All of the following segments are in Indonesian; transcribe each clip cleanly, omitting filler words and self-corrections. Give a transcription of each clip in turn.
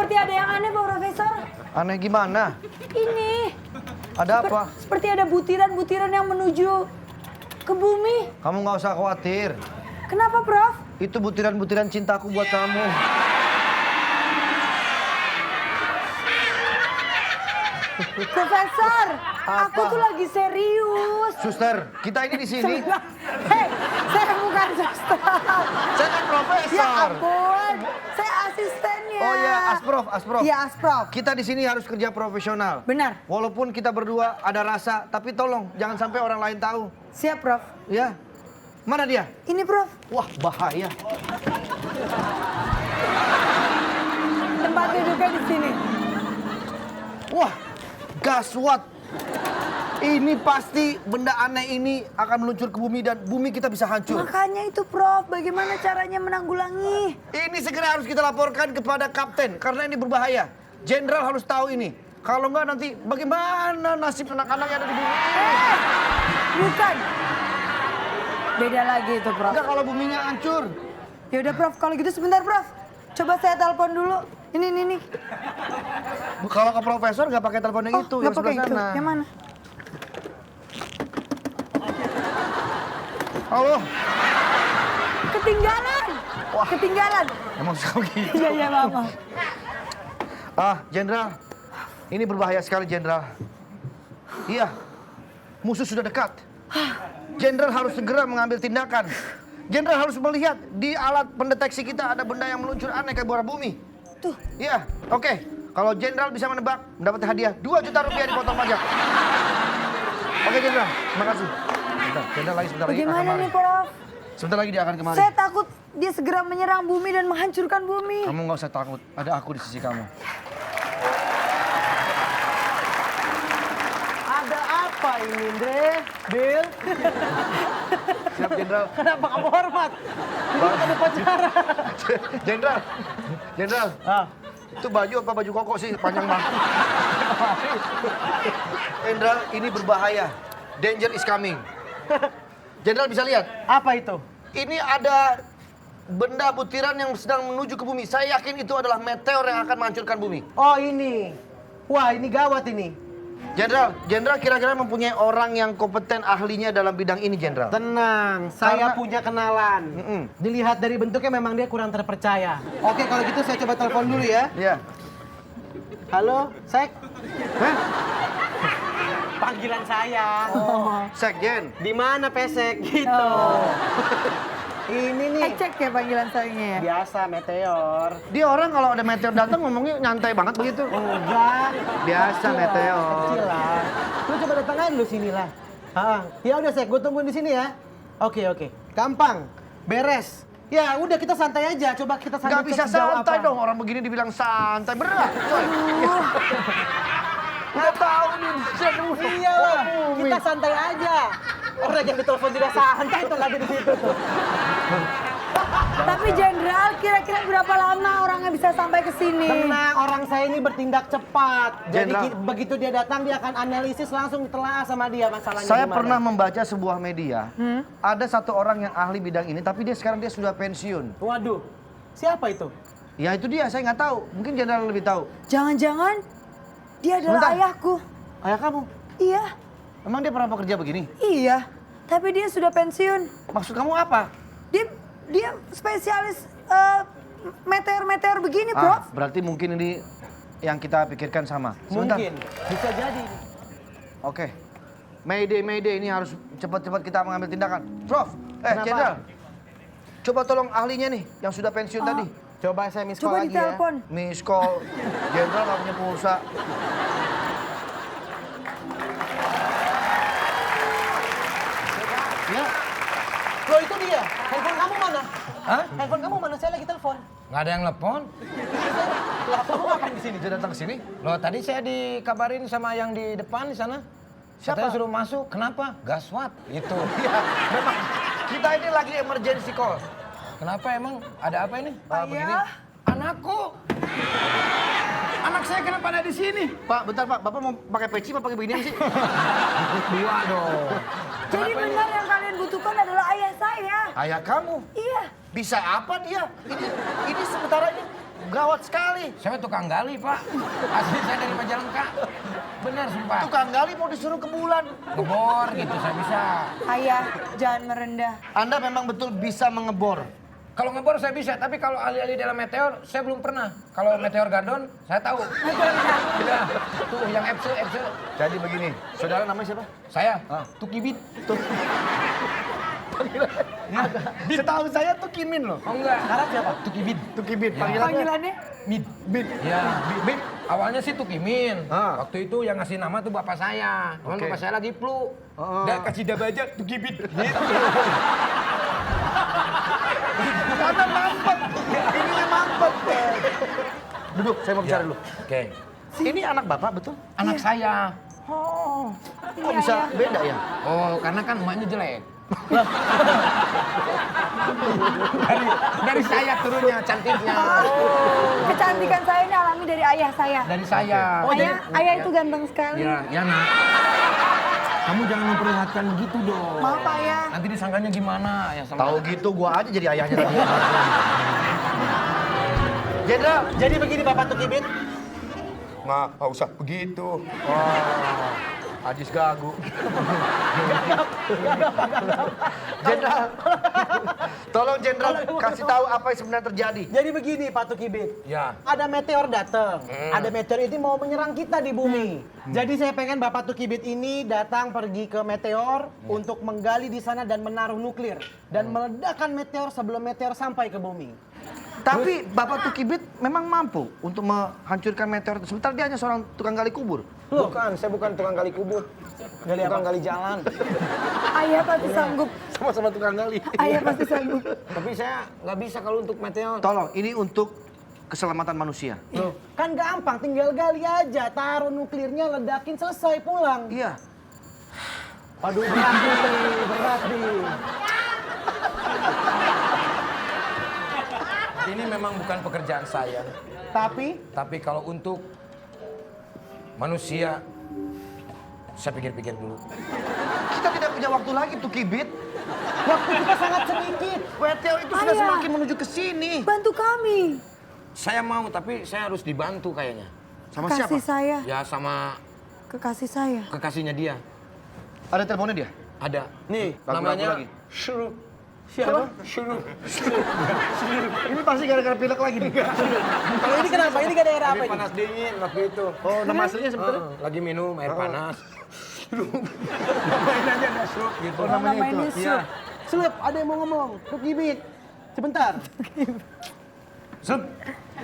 Seperti ada yang aneh, Pak Profesor. Aneh gimana? Ini. Ada apa? Seperti ada butiran-butiran yang menuju ke bumi. Kamu nggak usah khawatir. Kenapa, Prof? Itu butiran-butiran cintaku buat kamu. Profesor, aku Apa? tuh lagi serius. Suster, kita ini di sini. Hei, saya bukan suster. Saya kan profesor. Ya ampun, saya asistennya. Oh ya, Asprof, Asprof. Iya, Asprof. Kita di sini harus kerja profesional. Benar. Walaupun kita berdua ada rasa, tapi tolong jangan sampai orang lain tahu. Siap, Prof. Ya. Mana dia? Ini, Prof. Wah, bahaya. Tempat duduknya di sini. Wah, gaswat. Ini pasti benda aneh ini akan meluncur ke bumi dan bumi kita bisa hancur. Makanya itu, Prof. Bagaimana caranya menanggulangi? Ini segera harus kita laporkan kepada kapten karena ini berbahaya. Jenderal harus tahu ini. Kalau enggak nanti bagaimana nasib anak-anak yang ada di bumi ini? Bukan. Beda lagi itu, Prof. Enggak kalau buminya hancur. Ya udah, Prof. Kalau gitu sebentar, Prof. Coba saya telepon dulu. Ini. Kalau ke profesor nggak pakai telepon yang itu, yang nggak pakai sebelah itu. sana. Yang mana? Halo. Ketinggalan. Wah. Ketinggalan. Emang suka gitu. Iya, Mama. Jenderal. Ini berbahaya sekali, Jenderal. Iya. Musuh sudah dekat. Jenderal harus segera mengambil tindakan. Jenderal harus melihat di alat pendeteksi kita ada benda yang meluncur aneh ke bawah bumi. Tuh. Iya, oke. Kalau Jenderal bisa menebak, mendapat hadiah 2 juta rupiah dipotong pajak. Oke, Jenderal. Terima kasih. Jenderal lagi sebentar lagi akan Bagaimana kemari. nih, Prof? Sebentar lagi dia akan kemari. Saya takut dia segera menyerang bumi dan menghancurkan bumi. Kamu nggak usah takut, ada aku di sisi kamu. Ada apa ini, Andre? Bill? Siap, Jenderal. Kenapa kamu hormat? Ini kan upacara. Jenderal. Jenderal. Ah, Itu baju apa baju koko sih panjang banget. Jenderal, ini berbahaya. Danger is coming. Jenderal bisa lihat, apa itu? ini ada benda butiran yang sedang menuju ke bumi. Saya yakin itu adalah meteor yang akan menghancurkan bumi. Oh, ini. Wah, ini gawat ini. Jenderal kira-kira mempunyai orang yang kompeten ahlinya dalam bidang ini, Jenderal. Tenang, saya Karena- punya kenalan. Dilihat dari bentuknya memang dia kurang terpercaya. Oke, kalau gitu saya coba telepon dulu ya. Iya. Halo, Sek. Hah? Panggilan saya. Sekjen. Di mana Pesek gitu. Ini nih. Cek ya panggilan saya ya. Biasa meteor. Dia orang kalau ada meteor datang ngomongnya nyantai banget begitu. Enggak. Biasa Kecil lah, meteor. Kecil lah. Lu coba datangin lu sini lah. Ya udah Sek, gue tungguin di sini ya. Oke. Gampang. Beres. Ya udah kita santai aja. Coba kita santai. Gak bisa cek sejauh santai apa. dong, orang begini dibilang santai. Beneran, coy. Nggak tahu nih. Iya lah, kita santai aja. Orang yang ditelepon tidak santai itu lagi di situ tuh. Tapi Jenderal, kira-kira berapa lama orangnya bisa sampai ke sini? Tenang, orang saya ini bertindak cepat. Jadi Jenderal. begitu dia datang dia akan analisis langsung ditelaah sama dia masalahnya. Saya gimana. pernah membaca sebuah media. Ada satu orang yang ahli bidang ini, tapi sekarang dia sudah pensiun. Waduh, siapa itu? Ya itu dia, saya nggak tahu. Mungkin Jenderal lebih tahu. Jangan-jangan dia adalah Sebentar. ayahku. Ayah kamu? Iya, Emang dia pernah bekerja begini? iya. Tapi dia sudah pensiun. Maksud kamu apa? Dia spesialis meteor-meteor begini, Prof. Berarti mungkin ini yang kita pikirkan sama. Sebentar. Mungkin, bisa jadi. Oke. Mayday, ini harus cepat-cepat kita mengambil tindakan. Prof, Kenapa? Jenderal. Coba tolong ahlinya nih, yang sudah pensiun tadi. Coba saya miss call Coba lagi ya. ditelepon. Miss call, Jenderal nggak punya pulsa. Ya, Loh itu dia, handphone kamu mana? Hah? Handphone kamu mana? Saya lagi telepon. Nggak ada yang telepon. Lah kamu ngapain di sini? dia datang ke sini. Loh tadi saya dikabarin sama yang di depan di sana. Siapa? Katanya suruh masuk. Kenapa? Gaswat. Itu. Iya, memang kita ini lagi emergency call. Kenapa emang? Ada apa ini? Begini. Anakku. Anak saya kenapa ada di sini? Pak, bentar Pak. Bapak mau pakai peci apa pakai beginian sih? Dua dong. Jadi benar yang kalian butuhkan adalah ayah saya. Ayah kamu. Iya. Bisa apa dia? Ini sementara ini gawat sekali. Saya tukang gali, Pak. Asli saya dari Majalengka. Benar, sumpah. Tukang gali mau disuruh ke bulan. Ngebor gitu, saya bisa. Ayah, jangan merendah. Anda memang betul bisa mengebor. Kalau ngebor saya bisa, tapi kalau ahli-ahli dalam meteor, saya belum pernah. Kalau meteor Gardon, saya tahu. Iya, tuh yang Epse. Jadi begini, saudara namanya siapa? Saya, Tukibit. Setahu saya tuh Kimin loh. Oh enggak. Sekarang siapa? Tukibit. Tukibit, Panggilannya? Mid. Bit. Ya, Bit. Awalnya sih Tukimin. Ah. Waktu itu yang ngasih nama tuh bapak saya. Cuman Oke. bapak saya lagi flu. Oh. Dan kasih daba aja Tukibit. Gitu. Karena mampet. Ini mampet. Duduk, saya mau bicara dulu. Oke. Ini anak bapak betul? Anak saya. Oh. Kok Iya, bisa iya. beda ya? Oh, karena kan emaknya jelek. dari saya turunnya cantiknya. Kecantikan saya ini alami dari ayah saya. Dari saya. Ayah itu ganteng sekali. Ya nak. Kamu jangan memperlihatkan begitu dong. Maaf ayah. Nanti disangkanya gimana ya sama. Tahu gitu gua aja jadi ayahnya tadi. Jenderal, Jadi begini Bapak Tukibit. Nggak usah begitu. Ajis gagu. Jenderal, tolong Jenderal kasih tahu apa yang sebenarnya terjadi. Jadi begini Pak Tukibit. Ya. Ada meteor datang. Ada meteor ini mau menyerang kita di bumi. Jadi saya pengen Bapak Tukibit ini datang pergi ke meteor untuk menggali di sana dan menaruh nuklir dan meledakkan meteor sebelum meteor sampai ke bumi. Tapi Bapak Tukibit memang mampu untuk menghancurkan meteor itu. Sementara dia hanya seorang tukang gali kubur. Bukan, saya bukan tukang gali kubur. Tukang gali jalan. Ayah pasti sanggup. Sama-sama tukang gali. Ayah pasti sanggup. Tapi saya nggak bisa kalau untuk meteor. Tolong, ini untuk keselamatan manusia. Kan gampang, tinggal gali aja, taruh nuklirnya, ledakin, selesai pulang. Iya. Waduh, berat nih. Ini memang bukan pekerjaan saya. Tapi kalau untuk manusia, saya pikir-pikir dulu. Kita tidak punya waktu lagi Tukibit. Waktu kita sangat sedikit. Meteor itu sudah Ayah. semakin menuju ke sini. Bantu kami. Saya mau, tapi saya harus dibantu kayaknya. Sama Kekasih siapa? saya. Ya sama Kekasih saya. kekasihnya dia. Ada teleponnya dia? Ada. Nih, Lagu-lagu Namanya lagi. Syurup. siapa? Syurup. Ini pasti gara-gara pilek lagi nih. Kalau ini kenapa? Ini kan daerah apa Tapi ini? panas dingin waktu itu. Oh, nama aslinya sebenarnya? Lagi minum air panas. Namain aja ada syurup gitu. Oh, namanya itu. Namanya Iya. Slep, ada yang mau ngomong. Tukibit. Sebentar. Sup.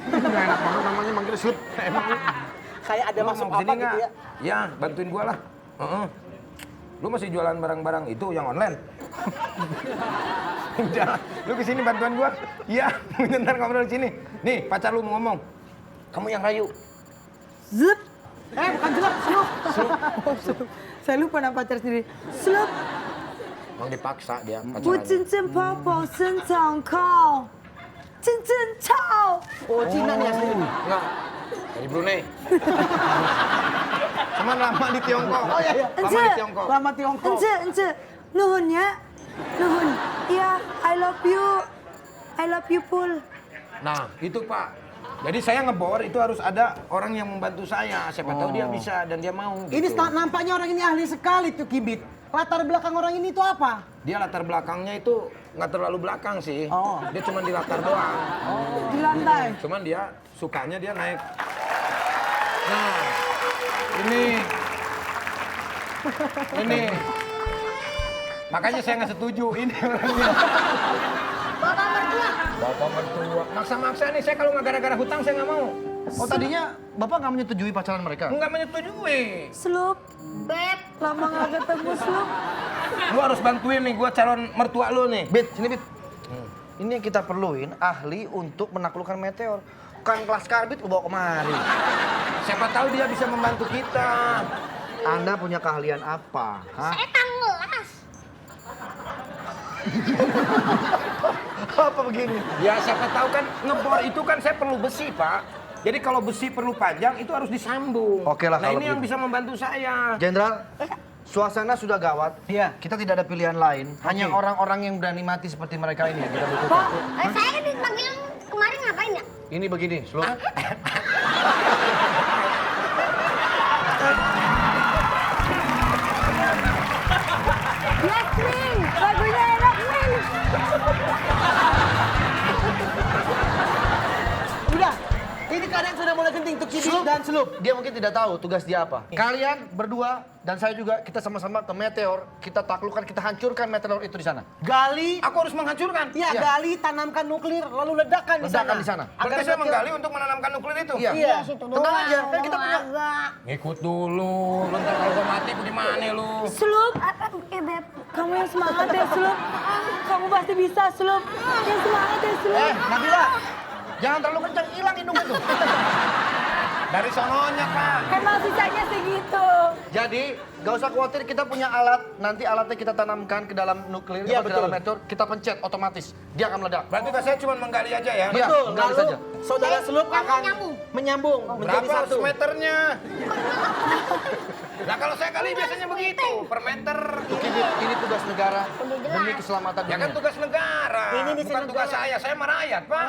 Nggak enak banget namanya manggil sup. Emang Kayak ada lu masuk mau kesini apa gitu nggak? ya. Ya, bantuin gua lah. Lu masih jualan barang-barang itu yang online? Udah, lu kesini bantuan gua. Iya, bentar ngobrol di sini. Nih, pacar lu mau ngomong. Kamu yang rayu. Zup. Bukan jelek, slup. Oh, slup. Saya lupa nama pacar sendiri. Slup. Emang dipaksa dia 我 pacaran. 真正泡泡生长靠，真正吵。 Oh, Cina nih asli. Enggak. Dari Brunei. Cuman lama di Tiongkok. Oh iya, iya. Lama di Tiongkok. Lama Tiongkok. ence, nuhun ya, nuhun. Iya, I love you Pul. Nah, itu Pak. Jadi saya ngebor itu harus ada orang yang membantu saya. Siapa tahu dia bisa dan dia mau. Ini Gitu. nampaknya orang ini ahli sekali tuh Kibit. Latar belakang orang ini tuh apa? Dia latar belakangnya itu nggak terlalu belakang sih. Oh. Dia cuma di latar doang. Di lantai. Cuman dia sukanya dia naik. Nah, ini. Makanya saya nggak setuju ini orangnya. Bapak mertua. Maksa-maksa nih, saya kalau nggak gara-gara hutang saya nggak mau. Oh, tadinya Bapak nggak menyetujui pacaran mereka? Nggak menyetujui. Slup. Beb, lama nggak ketemu Slup. Lu harus bantuin nih, gua calon mertua lu nih. Bit, sini Bit. Ini yang kita perluin ahli untuk menaklukkan meteor. Bukan kelas karbit lu bawa kemari. Siapa tahu dia bisa membantu kita. Anda punya keahlian apa? Hah? Apa begini? Ya siapa tahu kan ngebor itu kan saya perlu besi, Pak. Jadi kalau besi perlu panjang itu harus disambung. Oke lah Nah kalau ini yang begitu. bisa membantu saya. Jenderal, suasana sudah gawat. Iya. Kita tidak ada pilihan lain. Hanya orang-orang yang berani mati seperti mereka ini yang kita butuhkan. Saya kan dipanggil kemarin ngapain ya? Ini begini, Sloop. Yes, Ming! Lagunya enak, Ming! Udah, ini keadaan sudah mulai genting untuk Kibit Sloop dan Sloop. Dia mungkin tidak tahu tugas dia apa. Kalian berdua dan saya juga kita sama-sama ke Meteor, kita taklukkan, kita hancurkan Meteor itu di sana. Gali, Aku harus menghancurkan. ya Iya. gali, tanamkan nuklir, lalu ledakan di sana. Ledakan di sana. Berarti saya menggali untuk menanamkan nuklir itu. Iya. Iya. Situ Tenang doang, aja, kan kita udah punya- agak. Ngikut dulu. Lu ntar kalau gua mati gimana lu? Sloop, Beb, kamu yang semangat ya, Sloop. Kamu pasti bisa, Sloop. Yang semangat ya, Sloop. Nabila, jangan terlalu kencang, hilang hidung itu. Dari sononya, Pak. Emang sisanya segitu. Jadi, gak usah khawatir, kita punya alat. Nanti alatnya kita tanamkan ke dalam nuklir, Iya, ke dalam betul. meteor, kita pencet otomatis. Dia akan meledak. Berarti saya cuma menggali aja ya? Iya. Betul, gali lalu saja. saudara Sloop akan menyambung menjadi Berapa satu. meternya? Nah kalau saya kali biasanya begitu, per meter. Kibit, ini tugas negara demi keselamatan Ya dunia. kan tugas negara, Ini di bukan sini tugas negara. saya mah rakyat, Pak.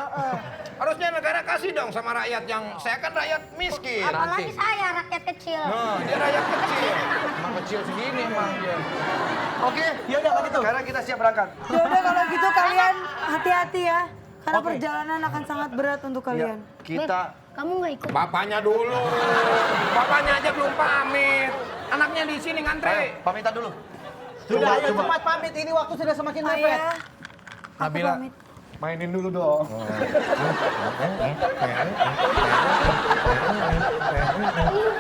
Harusnya negara kasih dong sama rakyat yang, saya kan rakyat miskin. Apalagi saya, rakyat kecil. Nah, dia rakyat kecil. Emang kecil segini emang dia. Oke, Ya udah kalau gitu. sekarang kita siap berangkat. Ya udah kalau gitu kalian hati-hati ya. Karena Oke. perjalanan akan sangat berat untuk Ya, kalian. kita Kamu nggak ikut? Bapaknya dulu, bapaknya aja belum pamit. Anaknya di sini ngantri. pamitan dulu. Sudah, ayo cepat pamit. Ini waktu sudah semakin mepet. Ayah, aku Nabila. pamit. Mainin dulu dong.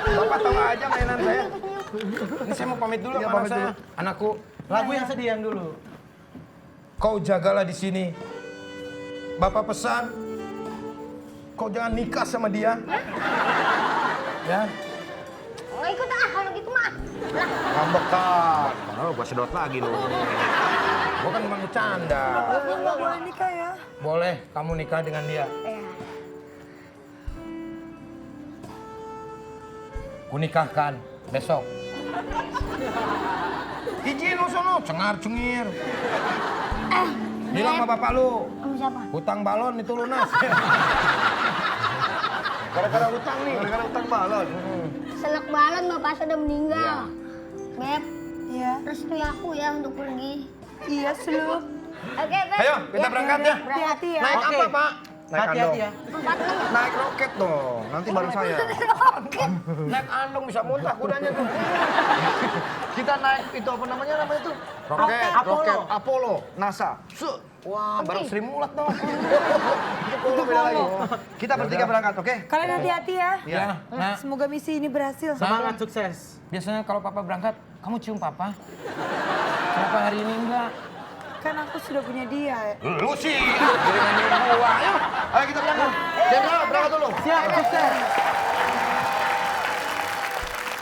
Bapak tahu aja mainan saya. Ini saya mau pamit dulu Iya, sama pamit saya. dulu. Anakku, Lagu yang sedih yang dulu. kau jagalah di sini. Bapak pesan, kau jangan nikah sama dia. Ya. Nggak ikut ah kalau gitu mah. Ngambek kan. Oh, gua sedot lagi lu. Gua kan cuma bercanda. Aku nggak boleh nikah ya. Boleh kamu nikah dengan dia. Iya. Kunikahkan besok. Izin lu sono, cengar-cengir. Bilang sama bapak lu, Kamu siapa? hutang balon itu lunas. Gara-gara hutang nih. Gara-gara utang balon. Selek balon bapak sudah meninggal. Beb, Iya. restui aku ya untuk pergi. Iya, Sloop. Oke, Beb. Ayo, kita berangkat ya. Hati-hati ya. Naik Oke. apa, Pak? Naik Hati-hati andong. ya. 46. Naik roket dong. Nanti baru saya. Naik andong bisa muntah kudanya tuh. Kita naik itu apa namanya tuh? Roket. Roket Apollo, NASA. Wah, bareng Sri Mulat dong. Itu beda lagi. Kita bertiga berangkat, oke? Kalian hati-hati ya. Iya. Nah, Semoga misi ini berhasil. Semangat sukses. biasanya kalau papa berangkat, kamu cium papa. Kenapa hari ini enggak? Kan aku sudah punya dia. Lu sih, kirim gua. Ayo. Ayo kita berangkat. Jenderal, berangkat dulu. Siap, sukses.